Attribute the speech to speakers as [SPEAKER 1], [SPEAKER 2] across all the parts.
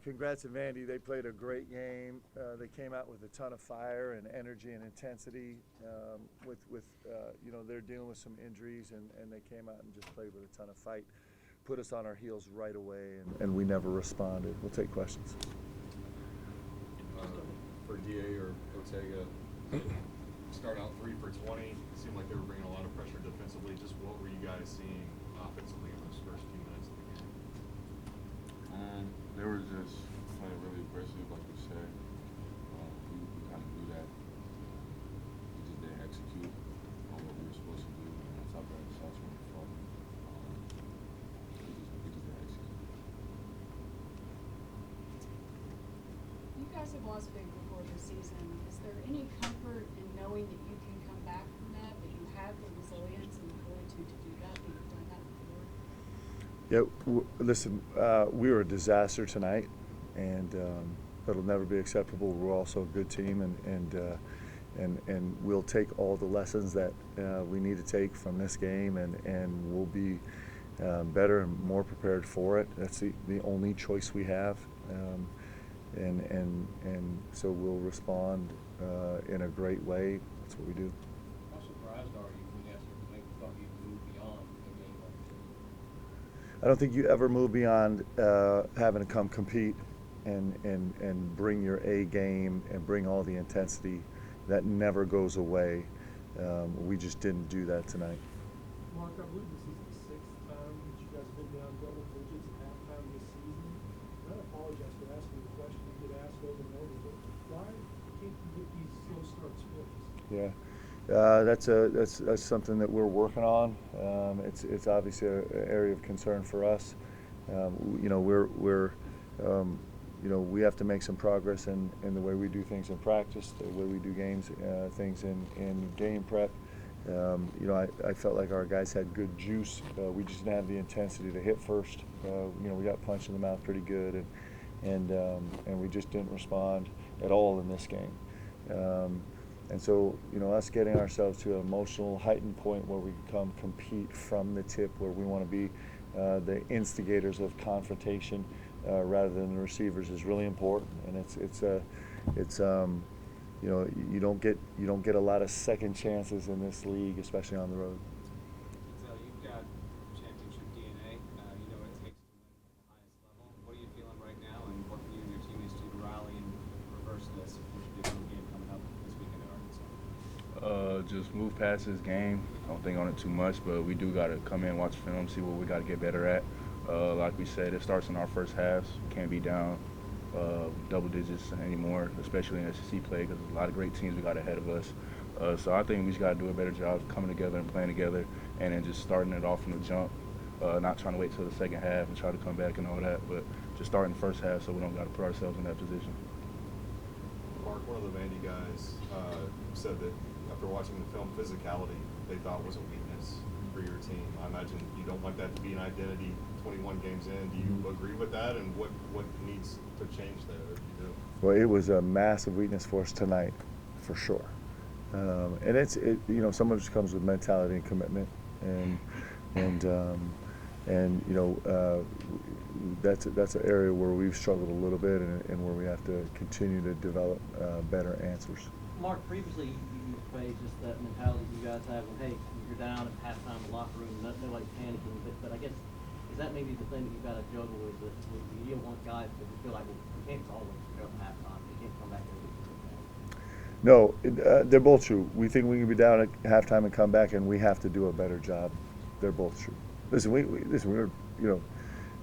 [SPEAKER 1] Congrats to Vandy. They played a great game. They came out with a ton of fire and energy and intensity. They're dealing with some injuries, and they came out and just played with a ton of fight. Put us on our heels right away, and we never responded. We'll take questions.
[SPEAKER 2] For DA or Ortega, start out 3 for 20. Seemed like they were bringing a lot of pressure defensively. Just what were you guys seeing offensively in those first few minutes of the game?
[SPEAKER 3] They were just playing really aggressive, like you said. We kind of knew that. We just didn't execute on what we were supposed to do, and on top of that, the shots weren't falling. We just didn't execute.
[SPEAKER 4] You guys have lost big before this season. Is there any comfort in knowing that you can come back from that you have the resilience and the fortitude to do that you've done that before?
[SPEAKER 1] Yeah, listen, we were a disaster tonight, and that'll never be acceptable. We're also a good team, and we'll take all the lessons that we need to take from this game, and we'll be better and more prepared for it. That's the only choice we have, and so we'll respond in a great way. That's what we do.
[SPEAKER 5] How surprised are you when you guys maybe thought you'd move beyond a game like this?
[SPEAKER 1] I don't think you ever move beyond having to come compete and bring your A game and bring all the intensity. That never goes away. We just didn't do that tonight.
[SPEAKER 6] Mark, I believe this is the 6th time that you guys have been down double digits at halftime this season. And I apologize for asking the question you get asked over and over, but why can't you get these slow starts fixed?
[SPEAKER 1] Yeah. That's something that we're working on. It's obviously an area of concern for us. We have to make some progress in the way we do things in practice, the way we do things in game prep. I felt like our guys had good juice. We just didn't have the intensity to hit first. We got punched in the mouth pretty good, and we just didn't respond at all in this game. And so, us getting ourselves to an emotional, heightened point where we can compete from the tip, where we want to be the instigators of confrontation rather than the receivers, is really important. And you don't get a lot of second chances in this league, especially on the road.
[SPEAKER 7] So you've got championship DNA. You know what it takes to win at the highest level. What are you feeling right now, and what can you and your teammates do to rally and reverse this? What should do for the game coming up this weekend at Arkansas?
[SPEAKER 3] Just move past this game. I don't think on it too much, but we do got to come in, watch film, see what we got to get better at. Like we said, it starts in our first halves. Can't be down double digits anymore, especially in SEC play, because there's a lot of great teams we got ahead of us. So I think we just got to do a better job coming together and playing together, and then just starting it off from the jump, not trying to wait till the second half and try to come back and all that, but just starting the first half so we don't got to put ourselves in that position.
[SPEAKER 2] Mark, one of the Vandy guys said that after watching the film, physicality they thought was a weakness for your team. I imagine you don't want that to be an identity 21 games in. Do you agree with that, and what needs to change there if you do?
[SPEAKER 1] Well, it was a massive weakness for us tonight, for sure. And some of it comes with mentality and commitment, that's an area where we've struggled a little bit, and where we have to continue to develop better answers.
[SPEAKER 5] Mark, previously you phrased just that mentality you guys have when, hey, you're down at halftime in the locker room, nobody's panicking. But I guess, is that maybe the thing that you've got to juggle with? That you don't want guys to feel like, well, we can't always go at halftime. We can't come back and
[SPEAKER 1] No, they're both true. We think we can be down at halftime and come back, and we have to do a better job. They're both true. Listen,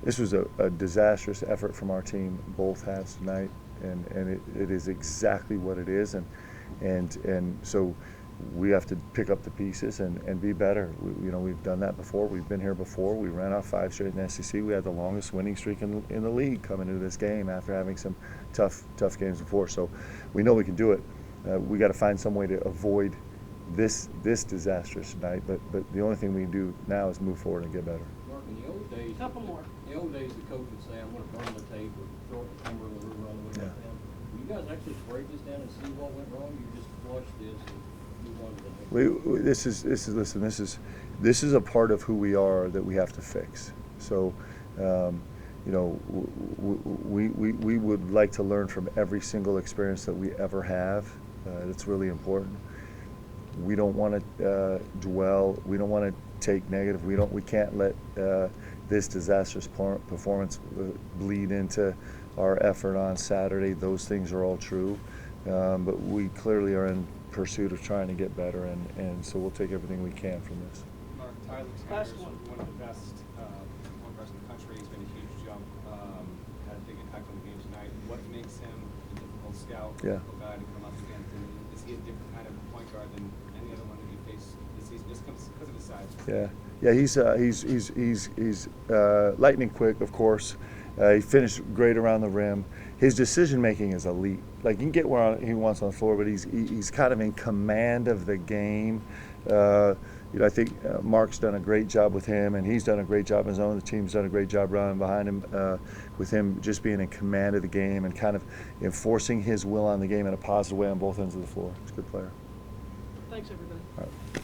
[SPEAKER 1] this was a disastrous effort from our team both halves tonight, and it is exactly what it is, and so we have to pick up the pieces and be better. We've done that before. We've been here before. We ran off 5 straight in the SEC. We had the longest winning streak in the league coming into this game after having some tough games before. So we know we can do it. We got to find some way to avoid this disastrous night. But the only thing we can do now is move forward and get better.
[SPEAKER 5] Mark, in the old days,
[SPEAKER 4] Couple more.
[SPEAKER 5] In the old days, the coach would say, "I'm going to burn the tape or throw it in the camera and we'll run away."
[SPEAKER 1] Yeah.
[SPEAKER 5] Will you guys actually break this down and see what went wrong? You just watch this and move on to the next.
[SPEAKER 1] This is a part of who we are that we have to fix. So You know, we would like to learn from every single experience that we ever have. It's really important. We don't want to dwell. We don't want to take negative. We can't let this disastrous performance bleed into our effort on Saturday. Those things are all true, but we clearly are in pursuit of trying to get better, and so we'll take everything we can from this.
[SPEAKER 7] Mark, Tyler
[SPEAKER 5] Last
[SPEAKER 7] Tanner's
[SPEAKER 5] one.
[SPEAKER 7] one of the best point guards in the country. He's been a huge jump, had a big impact on the game tonight. What makes him a difficult scout,
[SPEAKER 1] Yeah.
[SPEAKER 7] difficult guy to come up against? And is he a different kind of point guard than any other one that you face this season, just because of his size?
[SPEAKER 1] Yeah, he's lightning quick, of course. He finished great around the rim. His decision making is elite. Like, he can get where he wants on the floor, but he's kind of in command of the game. You know, I think Mark's done a great job with him, and he's done a great job on his own. The team's done a great job running behind him, with him just being in command of the game and kind of enforcing his will on the game in a positive way on both ends of the floor. He's a good player.
[SPEAKER 5] Thanks, everybody.
[SPEAKER 1] All right.